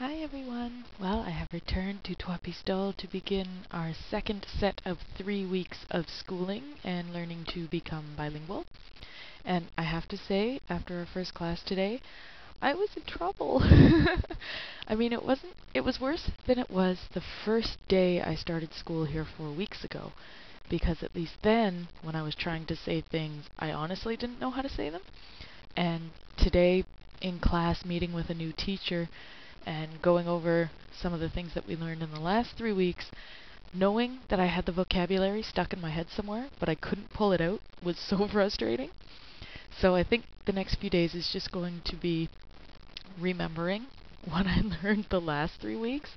Hi everyone! Well, I have returned to Trois-Pistoles to begin our second set of 3 weeks of schooling and learning to become bilingual. And I have to say, after our first class today, I was in trouble. I mean, it was worse than it was the first day I started school here 4 weeks ago, because at least then, when I was trying to say things, I honestly didn't know how to say them. And today, in class, meeting with a new teacher, and going over some of the things that we learned in the last 3 weeks, knowing that I had the vocabulary stuck in my head somewhere, but I couldn't pull it out, was so frustrating. So I think the next few days is just going to be remembering what I learned the last 3 weeks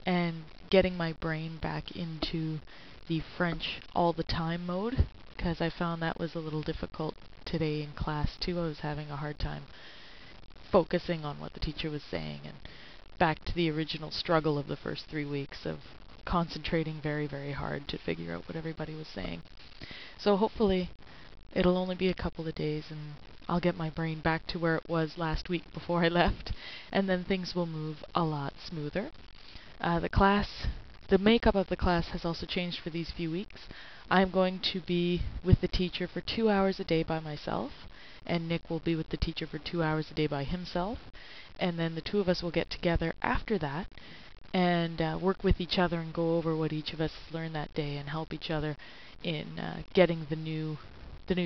and getting my brain back into the French all the time mode, because I found that was a little difficult today in class too. I was having a hard time focusing on what the teacher was saying, and back to the original struggle of the first 3 weeks of concentrating very, very hard to figure out what everybody was saying. So hopefully it'll only be a couple of days and I'll get my brain back to where it was last week before I left, and then things will move a lot smoother. The makeup of the class has also changed for these few weeks. I'm going to be with the teacher for 2 hours a day by myself, and Nick will be with the teacher for 2 hours a day by himself. And then the two of us will get together after that and work with each other and go over what each of us learned that day and help each other in getting the new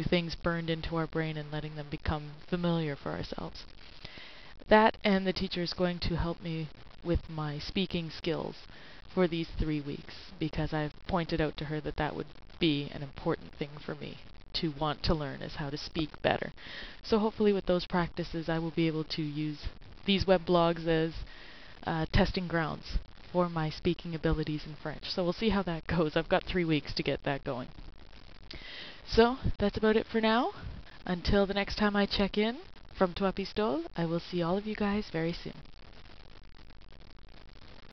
things burned into our brain and letting them become familiar for ourselves. That, and the teacher is going to help me with my speaking skills for these 3 weeks, because I've pointed out to her that that would be an important thing for me to want to learn, is how to speak better. So hopefully with those practices I will be able to use these web blogs as testing grounds for my speaking abilities in French. So we'll see how that goes. I've got 3 weeks to get that going. So that's about it for now. Until the next time I check in from Trois-Pistoles, I will see all of you guys very soon.